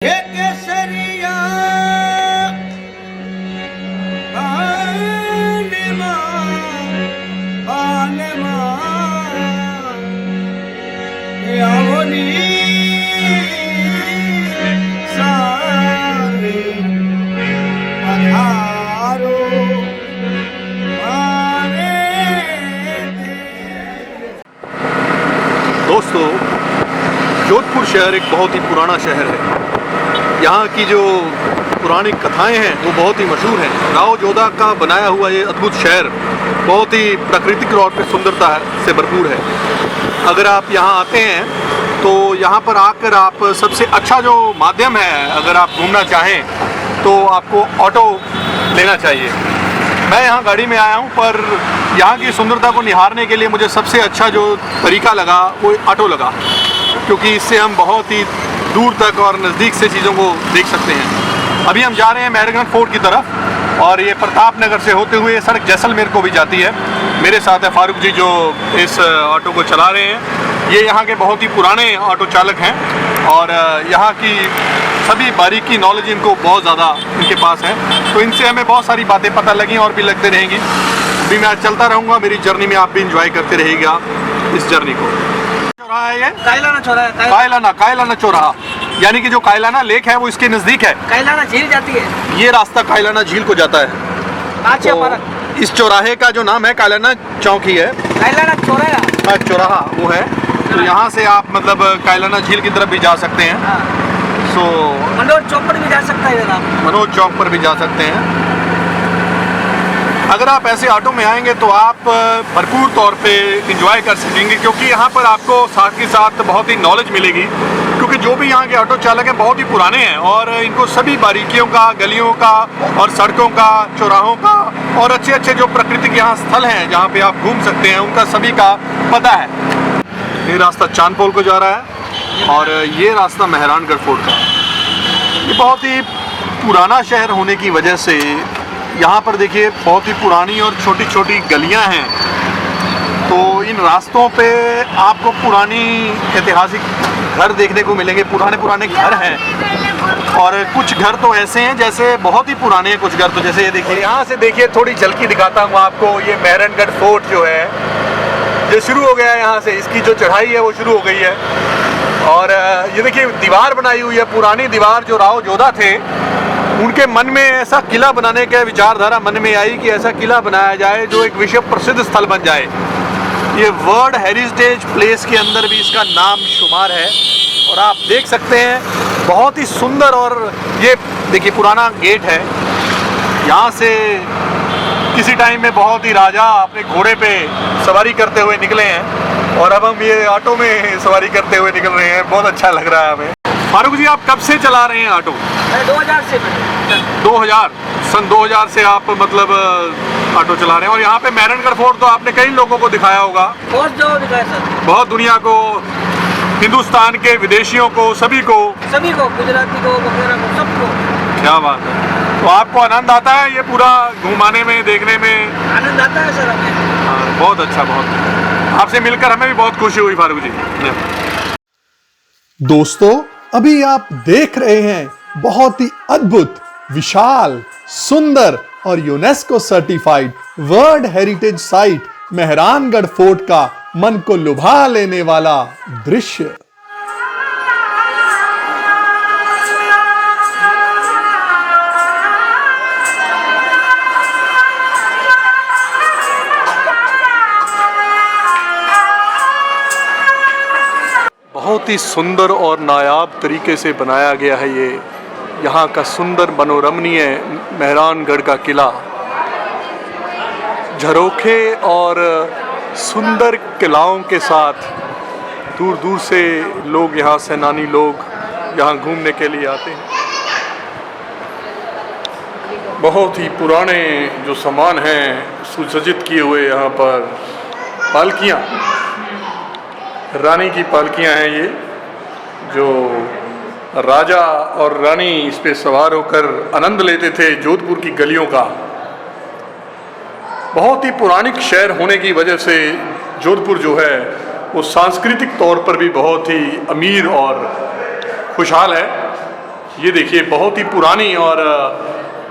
केसरिया दोस्तों, जोधपुर शहर एक बहुत ही पुराना शहर है। यहाँ की जो पुरानी कथाएं हैं वो बहुत ही मशहूर हैं। राव जोधा का बनाया हुआ ये अद्भुत शहर बहुत ही प्राकृतिक तौर पर सुंदरता से भरपूर है। अगर आप यहाँ आते हैं तो यहाँ पर आकर आप सबसे अच्छा जो माध्यम है, अगर आप घूमना चाहें तो आपको ऑटो लेना चाहिए। मैं यहाँ गाड़ी में आया हूँ, पर यहाँ की सुंदरता को निहारने के लिए मुझे सबसे अच्छा जो तरीका लगा वो ऑटो लगा, क्योंकि इससे हम बहुत ही दूर तक और नज़दीक से चीज़ों को देख सकते हैं। अभी हम जा रहे हैं मेहरगढ़ फोर्ट की तरफ, और ये प्रताप नगर से होते हुए सड़क जैसलमेर को भी जाती है। मेरे साथ है फारूक जी जो इस ऑटो को चला रहे हैं। ये यहाँ के बहुत ही पुराने ऑटो चालक हैं और यहाँ की सभी बारीकी नॉलेज इनको बहुत ज़्यादा इनके पास है, तो इनसे हमें बहुत सारी बातें पता लगी और भी लगते रहेंगी। अभी मैं चलता रहूँगा, मेरी जर्नी में आप भी इंजॉय करते रहिएगा इस जर्नी को। चौराहा है ये कायलाना चौराहा है। कायलाना चौराहा, यानी कि जो कायलाना लेक है वो इसके नज़दीक है। कायलाना झील जाती है, ये रास्ता कायलाना झील को जाता है। तो इस चौराहे का जो नाम है कायलाना चौकी है, कायलाना चौराहा। चौराहा वो है। तो यहाँ से आप मतलब कायलाना झील की तरफ भी जा सकते हैं। सो मनोज चौक पर भी जा सकता है, मनोज चौक पर भी जा सकते हैं। अगर आप ऐसे ऑटो में आएंगे तो आप भरपूर तौर पे इंजॉय कर सकेंगे, क्योंकि यहाँ पर आपको साथ के साथ बहुत ही नॉलेज मिलेगी। क्योंकि जो भी यहाँ के ऑटो चालक हैं बहुत ही पुराने हैं और इनको सभी बारीकियों का, गलियों का और सड़कों का, चौराहों का और अच्छे अच्छे जो प्राकृतिक यहाँ स्थल हैं जहाँ पे आप घूम सकते हैं उनका सभी का पता है। ये रास्ता चांदपोल को जा रहा है और ये रास्ता मेहरानगढ़ फोर्ट का। ये बहुत ही पुराना शहर होने की वजह से यहाँ पर देखिए बहुत ही पुरानी और छोटी छोटी गलियाँ हैं। तो इन रास्तों पे आपको पुरानी ऐतिहासिक घर देखने को मिलेंगे। पुराने घर हैं और कुछ घर तो ऐसे हैं जैसे बहुत ही पुराने हैं, कुछ घर तो जैसे ये देखिए। यहाँ से देखिए थोड़ी झलकी दिखाता हूँ आपको। ये मेहरानगढ़ फोर्ट जो है ये शुरू हो गया है यहाँ से, इसकी जो चढ़ाई है वो शुरू हो गई है। और ये देखिए दीवार बनाई हुई है, पुरानी दीवार। जो राव जोधा थे उनके मन में ऐसा किला बनाने का विचारधारा मन में आई कि ऐसा किला बनाया जाए जो एक विश्व प्रसिद्ध स्थल बन जाए। ये वर्ल्ड हेरिटेज प्लेस के अंदर भी इसका नाम शुमार है। और आप देख सकते हैं बहुत ही सुंदर, और ये देखिए पुराना गेट है। यहाँ से किसी टाइम में बहुत ही राजा अपने घोड़े पे सवारी करते हुए निकले हैं और अब हम ये ऑटो में सवारी करते हुए निकल रहे हैं। बहुत अच्छा लग रहा है हमें। फारूक जी, आप कब से चला रहे हैं ऑटो? 2000 से। 2000 से आप मतलब ऑटो चला रहे हैं। और यहाँ पे मेहरानगढ़ फोर्ट तो आपने कई लोगों को दिखाया होगा। बहुत जगह दिखाया सर, बहुत दुनिया को, हिंदुस्तान के विदेशियों को, सभी को, गुजराती को, वगैरह को, सबको। क्या बात है। तो आपको आनंद आता है ये पूरा घुमाने में, देखने में? आनंद आता है सर हमें। हाँ, बहुत अच्छा। बहुत आपसे मिलकर हमें भी बहुत खुशी हुई फारूक जी। दोस्तों, अभी आप देख रहे हैं बहुत ही अद्भुत, विशाल, सुंदर और UNESCO certified world heritage site Mehrangarh fort का मन को लुभा लेने वाला दृश्य। बहुत ही सुंदर और नायाब तरीके से बनाया गया है ये यहाँ का सुंदर मनोरमणीय मेहरानगढ़ का किला। झरोखे और सुंदर किलाओं के साथ दूर दूर से लोग यहाँ, सैलानी लोग यहाँ घूमने के लिए आते हैं। बहुत ही पुराने जो सामान हैं सुसज्जित किए हुए यहाँ पर पालकियाँ, रानी की पालकियाँ हैं ये, जो राजा और रानी इस पे सवार होकर आनंद लेते थे जोधपुर की गलियों का। बहुत ही पौराणिक शहर होने की वजह से जोधपुर जो है वो सांस्कृतिक तौर पर भी बहुत ही अमीर और खुशहाल है। ये देखिए बहुत ही पुरानी और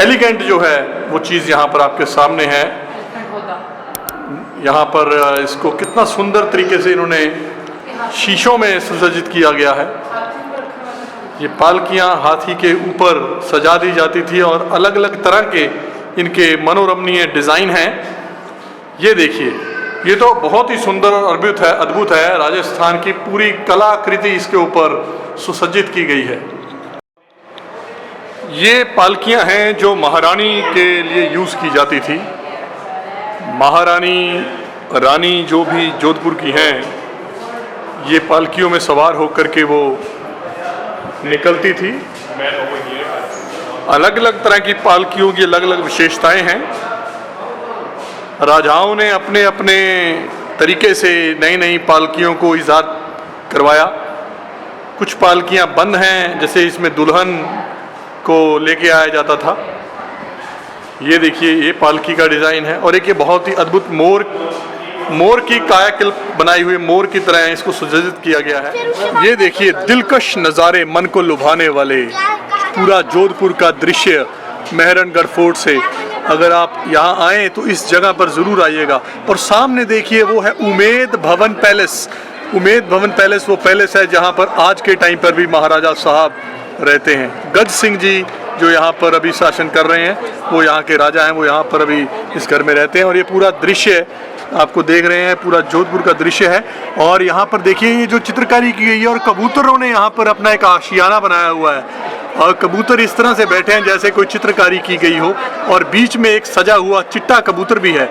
एलिगेंट जो है वो चीज़ यहाँ पर आपके सामने है। यहाँ पर इसको कितना सुंदर तरीके से इन्होंने शीशों में सुसज्जित किया गया है। ये पालकियाँ हाथी के ऊपर सजा दी जाती थी और अलग अलग तरह के इनके मनोरमणीय डिज़ाइन हैं। ये देखिए, ये तो बहुत ही सुंदर और अद्भुत है। राजस्थान की पूरी कलाकृति इसके ऊपर सुसज्जित की गई है। ये पालकियां हैं जो महारानी के लिए यूज़ की जाती थी। महारानी रानी जो भी जोधपुर की हैं, ये पालकियों में सवार होकर के वो निकलती थी। अलग अलग तरह की पालकियों की अलग अलग विशेषताएं हैं। राजाओं ने अपने अपने तरीके से नई नई पालकियों को ईजाद करवाया। कुछ पालकियां बंद हैं, जैसे इसमें दुल्हन को लेके आया जाता था। ये देखिए, ये पालकी का डिज़ाइन है और एक ये बहुत ही अद्भुत मोर की कायाकल्प बनाई हुई मोर की तरह इसको सुसज्जित किया गया है। ये देखिए, दिलकश नज़ारे, मन को लुभाने वाले पूरा जोधपुर का दृश्य मेहरानगढ़ फोर्ट से। अगर आप यहाँ आएँ तो इस जगह पर ज़रूर आइएगा। और सामने देखिए, वो है उमेद भवन पैलेस। उमेद भवन पैलेस वो पैलेस है जहाँ पर आज के टाइम पर भी महाराजा साहब रहते हैं। गज सिंह जी जो यहाँ पर अभी शासन कर रहे हैं, वो यहाँ के राजा हैं, वो यहाँ पर अभी इस घर में रहते हैं। और ये पूरा दृश्य आपको देख रहे हैं, पूरा जोधपुर का दृश्य है। और यहाँ पर देखिए, ये जो चित्रकारी की गई है और कबूतरों ने यहाँ पर अपना एक आशियाना बनाया हुआ है और कबूतर इस तरह से बैठे हैं जैसे कोई चित्रकारी की गई हो। और बीच में एक सजा हुआ चिट्टा कबूतर भी है,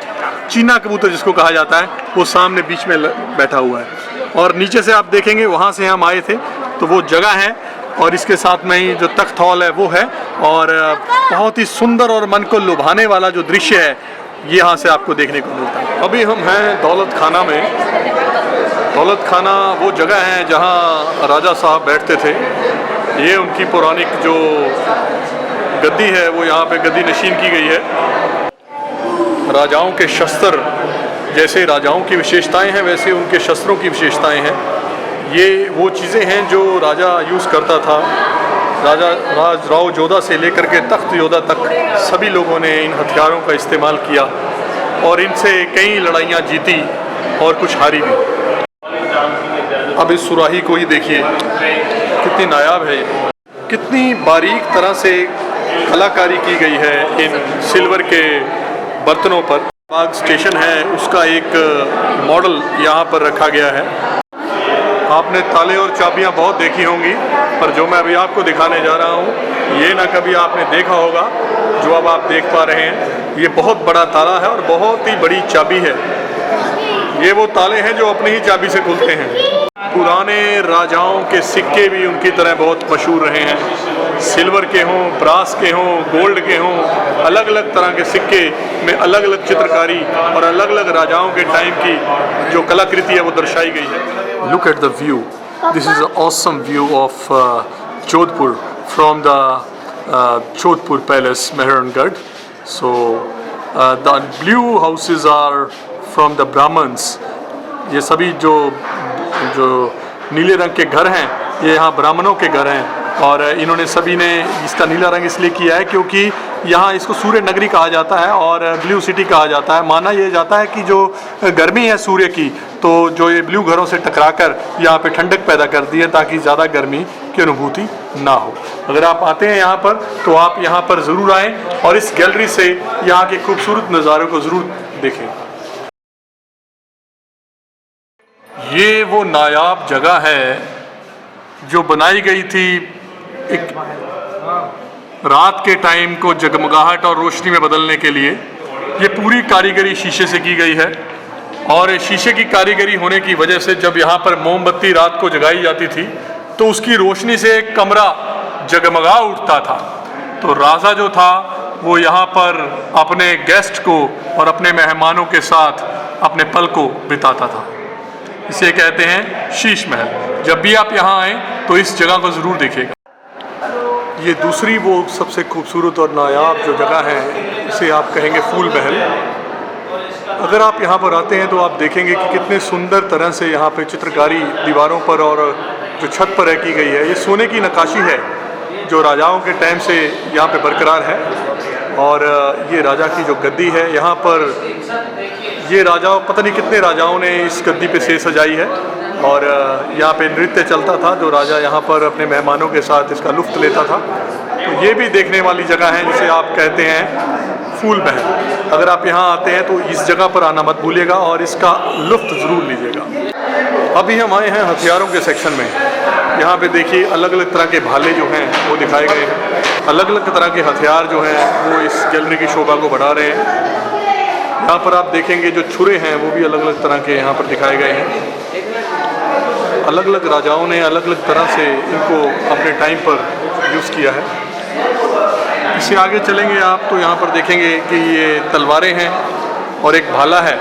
चीना कबूतर जिसको कहा जाता है, वो सामने बीच में बैठा हुआ है। और नीचे से आप देखेंगे, वहाँ से हम आए थे तो वो जगह है और इसके साथ में ही जो तख्त हॉल है वो है। और बहुत ही सुंदर और मन को लुभाने वाला जो दृश्य है ये यहाँ से आपको देखने को मिलता है। अभी हम हैं दौलत खाना में। दौलत खाना वो जगह है जहाँ राजा साहब बैठते थे। ये उनकी पौराणिक जो गद्दी है वो यहाँ पे गद्दी नशीन की गई है। राजाओं के शस्त्र, जैसे राजाओं की विशेषताएं हैं वैसे उनके शस्त्रों की विशेषताएं हैं। ये वो चीज़ें हैं जो राजा यूज़ करता था। राजा राव जोधा से लेकर के तख्त योद्धा तक सभी लोगों ने इन हथियारों का इस्तेमाल किया और इनसे कई लड़ाइयाँ जीती और कुछ हारी भी। अब इस सुराही को ही देखिए, कितनी नायाब है, कितनी बारीक तरह से कलाकारी की गई है इन सिल्वर के बर्तनों पर। बाग स्टेशन है, उसका एक मॉडल यहाँ पर रखा गया है। आपने ताले और चाबियाँ बहुत देखी होंगी, पर जो मैं अभी आपको दिखाने जा रहा हूँ ये ना कभी आपने देखा होगा जो अब आप देख पा रहे हैं। ये बहुत बड़ा ताला है और बहुत ही बड़ी चाबी है। ये वो ताले हैं जो अपनी ही चाबी से खुलते हैं। पुराने राजाओं के सिक्के भी उनकी तरह बहुत मशहूर रहे हैं। सिल्वर के हों, ब्रास के हों, गोल्ड के हों, अलग अलग तरह के सिक्के में अलग अलग चित्रकारी और अलग अलग राजाओं के टाइम की जो कलाकृति है वो दर्शाई गई है। Look at the view. This is an awesome view of Jodhpur from the Jodhpur Palace, Mehrangarh. So the blue houses are from the Brahmins. ये सभी जो नीले रंग के घर हैं ये यहाँ ब्राह्मणों के घर हैं। और इन्होंने सभी ने इसका नीला रंग इसलिए किया है क्योंकि यहाँ इसको सूर्य नगरी कहा जाता है और ब्लू सिटी कहा जाता है। माना यह जाता है कि जो गर्मी है सूर्य की, तो जो ये ब्लू घरों से टकराकर यहाँ पे ठंडक पैदा करती है ताकि ज़्यादा गर्मी की अनुभूति ना हो। अगर आप आते हैं यहाँ पर तो आप यहाँ पर ज़रूर आएँ और इस गैलरी से यहाँ के खूबसूरत नज़ारों को ज़रूर देखें। ये वो नायाब जगह है जो बनाई गई थी एक रात के टाइम को जगमगाहट और रोशनी में बदलने के लिए। ये पूरी कारीगरी शीशे से की गई है और शीशे की कारीगरी होने की वजह से जब यहाँ पर मोमबत्ती रात को जगाई जाती थी तो उसकी रोशनी से एक कमरा जगमगा उठता था। तो राजा जो था वो यहाँ पर अपने गेस्ट को और अपने मेहमानों के साथ अपने पल को बिताता था। इसे कहते हैं शीश महल। जब भी आप यहाँ आएँ तो इस जगह को ज़रूर देखिएगा। ये दूसरी वो सबसे खूबसूरत और नायाब जो जगह है इसे आप कहेंगे फूल महल। अगर आप यहाँ पर आते हैं तो आप देखेंगे कि कितने सुंदर तरह से यहाँ पे चित्रकारी दीवारों पर और जो छत पर की गई है। ये सोने की नक्काशी है जो राजाओं के टाइम से यहाँ पे बरकरार है। और ये राजा की जो गद्दी है, यहाँ पर ये राजाओं, पता नहीं कितने राजाओं ने इस गद्दी पे से सजाई है। और यहाँ पे नृत्य चलता था, जो राजा यहाँ पर अपने मेहमानों के साथ इसका लुत्फ़ लेता था। तो ये भी देखने वाली जगह है, जिसे आप कहते हैं फूल महल। अगर आप यहाँ आते हैं तो इस जगह पर आना मत भूलिएगा और इसका लुत्फ़ ज़रूर लीजिएगा। अभी हम आए हैं हथियारों के सेक्शन में। यहाँ पे देखिए अलग अलग तरह के भाले जो हैं वो दिखाए गए हैं। अलग अलग तरह के हथियार जो हैं वो इस गैलरी की शोभा को बढ़ा रहे हैं। यहाँ पर आप देखेंगे जो छुरे हैं वो भी अलग अलग तरह के यहाँ पर दिखाए गए हैं। अलग अलग राजाओं ने अलग अलग तरह से इनको अपने टाइम पर यूज़ किया है। इससे आगे चलेंगे आप तो यहाँ पर देखेंगे कि ये तलवारें हैं और एक भाला है।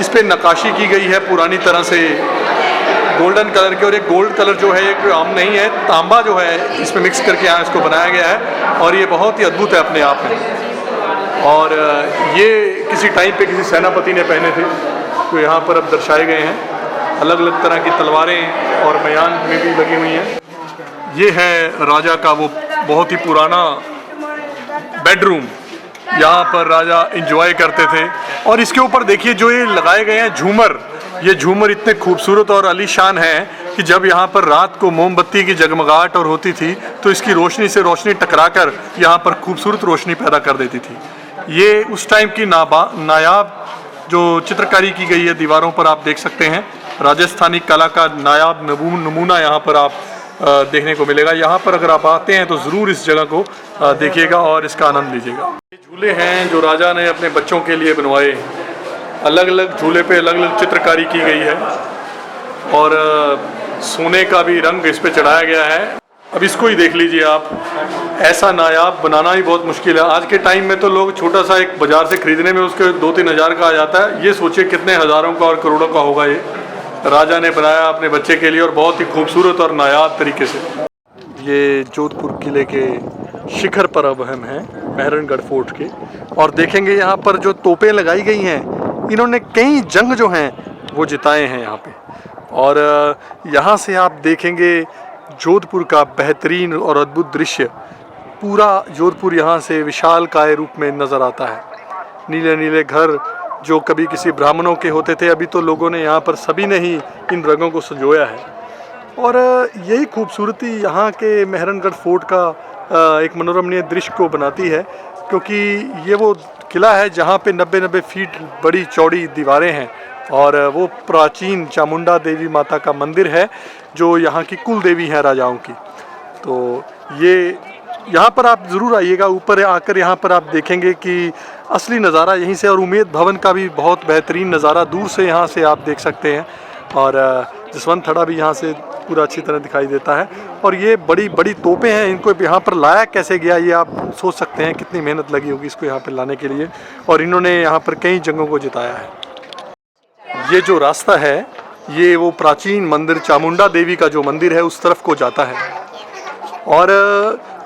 इस पर नक्काशी की गई है पुरानी तरह से गोल्डन कलर के, और एक गोल्ड कलर जो है एक आम नहीं है, तांबा जो है इसमें मिक्स करके यहाँ इसको बनाया गया है। और ये बहुत ही अद्भुत है अपने आप में। और ये किसी टाइम पे किसी सेनापति ने पहने थे, तो यहाँ पर अब दर्शाए गए हैं। अलग अलग तरह की तलवारें और मयान में भी लगी हुई हैं। ये है राजा का वो बहुत ही पुराना बेडरूम, यहाँ पर राजा एंजॉय करते थे। और इसके ऊपर देखिए जो ये लगाए गए हैं झूमर, ये झूमर इतने खूबसूरत और आलीशान हैं कि जब यहाँ पर रात को मोमबत्ती की जगमगाहट और होती थी तो इसकी रोशनी से रोशनी टकराकर यहाँ पर खूबसूरत रोशनी पैदा कर देती थी। ये उस टाइम की नायाब जो चित्रकारी की गई है दीवारों पर आप देख सकते हैं। राजस्थानी कला का नायाब नमूना यहाँ पर आप देखने को मिलेगा। यहाँ पर अगर आप आते हैं तो ज़रूर इस जगह को देखिएगा और इसका आनंद लीजिएगा। ये झूले हैं जो राजा ने अपने बच्चों के लिए बनवाए। अलग अलग झूले पे अलग अलग चित्रकारी की गई है और सोने का भी रंग इस पे चढ़ाया गया है। अब इसको ही देख लीजिए आप, ऐसा नायाब बनाना ही बहुत मुश्किल है। आज के टाइम में तो लोग छोटा सा एक बाज़ार से ख़रीदने में उसके 2-3 हज़ार का आ जाता है। ये सोचिए कितने हज़ारों का और करोड़ों का होगा। ये राजा ने बनाया अपने बच्चे के लिए और बहुत ही खूबसूरत और नायाब तरीके से। ये जोधपुर किले के शिखर पर अब हम हैं, मेहरानगढ़ फोर्ट के, और देखेंगे यहाँ पर जो तोपें लगाई गई हैं, इन्होंने कई जंग जो हैं वो जिताए हैं यहाँ पे। और यहाँ से आप देखेंगे जोधपुर का बेहतरीन और अद्भुत दृश्य। पूरा जोधपुर यहाँ से विशालकाय रूप में नज़र आता है। नीले नीले घर जो कभी किसी ब्राह्मणों के होते थे, अभी तो लोगों ने यहाँ पर सभी ने ही इन रंगों को संजोया है। और यही खूबसूरती यहाँ के मेहरानगढ़ फोर्ट का एक मनोरमणीय दृश्य को बनाती है, क्योंकि ये वो किला है जहाँ पे 90-90 फीट बड़ी चौड़ी दीवारें हैं। और वो प्राचीन चामुंडा देवी माता का मंदिर है जो यहाँ की कुल देवी हैं राजाओं की। तो ये यहाँ पर आप ज़रूर आइएगा। ऊपर आकर यहाँ पर आप देखेंगे कि असली नज़ारा यहीं से, और उम्मेद भवन का भी बहुत बेहतरीन नज़ारा दूर से यहाँ से आप देख सकते हैं। और जसवंत थड़ा भी यहाँ से पूरा अच्छी तरह दिखाई देता है। और ये बड़ी बड़ी तोपें हैं, इनको यहाँ पर लाया कैसे गया ये आप सोच सकते हैं कितनी मेहनत लगी होगी इसको यहाँ पर लाने के लिए। और इन्होंने यहाँ पर कई जंगों को जिताया है। ये जो रास्ता है ये वो प्राचीन मंदिर चामुंडा देवी का जो मंदिर है उस तरफ को जाता है। और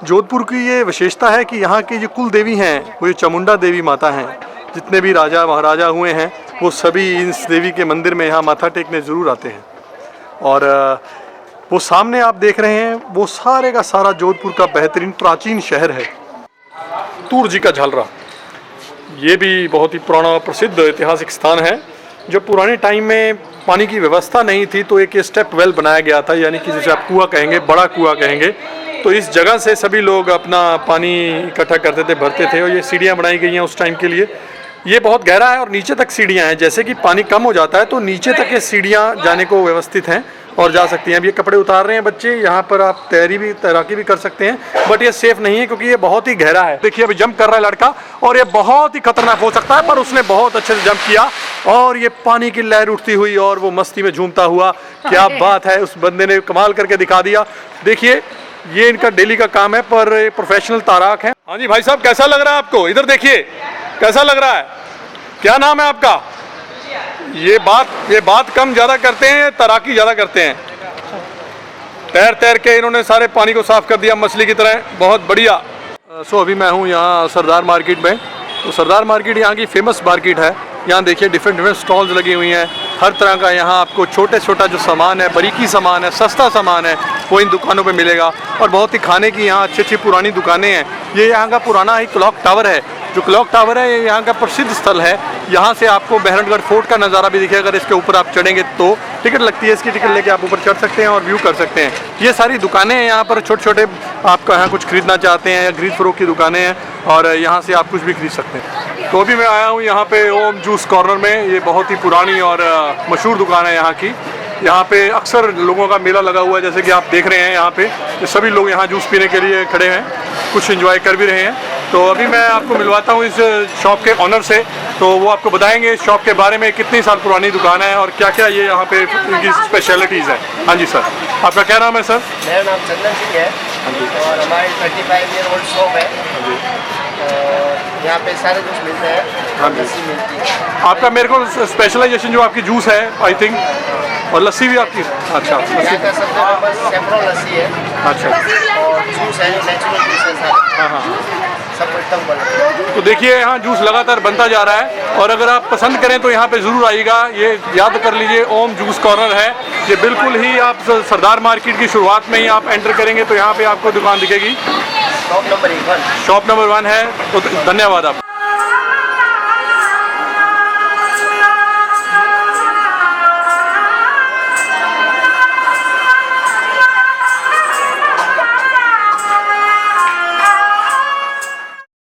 जोधपुर की ये विशेषता है कि यहाँ की जो कुल देवी हैं वो ये चामुंडा देवी माता हैं। जितने भी राजा महाराजा हुए हैं वो सभी इस देवी के मंदिर में यहाँ माथा टेकने ज़रूर आते हैं। और वो सामने आप देख रहे हैं वो सारे का सारा जोधपुर का बेहतरीन प्राचीन शहर है। तूर जी का झालरा, ये भी बहुत ही पुराना प्रसिद्ध ऐतिहासिक स्थान है। जो पुराने टाइम में पानी की व्यवस्था नहीं थी तो एक स्टेप वेल बनाया गया था, यानी कि जिसे आप कुआं कहेंगे, बड़ा कुआं कहेंगे। तो इस जगह से सभी लोग अपना पानी इकट्ठा करते थे, भरते थे। और ये सीढ़ियाँ बनाई गई हैं उस टाइम के लिए। ये बहुत गहरा है और नीचे तक सीढ़ियाँ हैं। जैसे कि पानी कम हो जाता है तो नीचे तक ये सीढ़ियाँ जाने को व्यवस्थित हैं और जा सकती हैं। अब ये कपड़े उतार रहे हैं बच्चे, यहाँ पर आप तैराकी भी कर सकते हैं, बट ये सेफ नहीं है क्योंकि ये बहुत ही गहरा है। देखिए अभी जंप कर रहा है लड़का और ये बहुत ही खतरनाक हो सकता है, पर उसने बहुत अच्छे से जंप किया और ये पानी की लहर उठती हुई और वो मस्ती में झूमता हुआ। क्या बात है, उस बंदे ने कमाल करके दिखा दिया। देखिए ये इनका डेली का काम है, पर ये प्रोफेशनल तैराक है। हाँ जी भाई साहब, कैसा लग रहा है आपको? इधर देखिए कैसा लग रहा है। क्या नाम है आपका? ये बात कम ज़्यादा करते हैं, तैराकी ज़्यादा करते हैं। तैर तैर के इन्होंने सारे पानी को साफ़ कर दिया मछली की तरह, बहुत बढ़िया। सो अभी मैं हूँ यहाँ सरदार मार्केट में। तो सरदार मार्केट यहाँ की फेमस मार्केट है। यहाँ देखिए डिफरेंट स्टॉल्स लगी हुई हैं हर तरह का। यहाँ आपको छोटा जो सामान है, बारीकी सामान है, सस्ता सामान है, वो इन दुकानों पे मिलेगा। और बहुत ही खाने की यहाँ अच्छी अच्छी पुरानी दुकानें हैं। ये यहाँ का पुराना ही क्लॉक टावर है। जो क्लॉक टावर है ये यहाँ का प्रसिद्ध स्थल है। यहाँ से आपको मेहरानगढ़ फोर्ट का नज़ारा भी दिखेगा। अगर इसके ऊपर आप चढ़ेंगे तो टिकट लगती है, इसकी टिकट लेके आप ऊपर चढ़ सकते हैं और व्यू कर सकते हैं। ये सारी दुकानें हैं यहाँ पर, छोटे छोटे आपको यहाँ कुछ खरीदना चाहते हैं या खरीद फरोख्त की दुकानें हैं और यहाँ से आप कुछ भी खरीद सकते हैं। तो अभी मैं आया हूँ यहाँ पे ओम जूस कॉर्नर में। ये बहुत ही पुरानी और मशहूर दुकान है यहाँ की। यहाँ पे अक्सर लोगों का मेला लगा हुआ है, जैसे कि आप देख रहे हैं यहाँ पे ये सभी लोग यहाँ जूस पीने के लिए खड़े हैं, कुछ एंजॉय कर भी रहे हैं। तो अभी मैं आपको मिलवाता हूँ इस शॉप के ऑनर से, तो वो आपको बताएंगे इस शॉप के बारे में, कितनी साल पुरानी दुकान है और क्या क्या ये यहाँ पे इनकी स्पेशलिटीज़ है। हाँ जी सर, आपका क्या नाम है सर? मेरा नाम चंदन सिंह है और हमारी 35 ईयर ओल्ड शॉप है। यहाँ पे सारे जूस मिलते हैं, लस्सी मिलती है। आपका मेरे को स्पेशलाइजेशन जो आपकी जूस है आई थिंक, और लस्सी भी आपकी? अच्छा, यहाँ का सबसे फेमस सेफ्रॉन लस्सी है। अच्छा, और जूस है, नेचुरल जूस है सारा। हाँ हाँ। सब एकदम बना। तो देखिए यहाँ जूस लगातार बनता जा रहा है और अगर आप पसंद करें तो यहाँ पे ज़रूर आइएगा। ये याद कर लीजिए ओम जूस कॉर्नर है। ये बिल्कुल ही आप सरदार मार्केट की शुरुआत में ही आप एंटर करेंगे तो यहाँ पे आपको दुकान दिखेगी। शॉप नंबर 1 शॉप नंबर 1 है। तो धन्यवाद आप।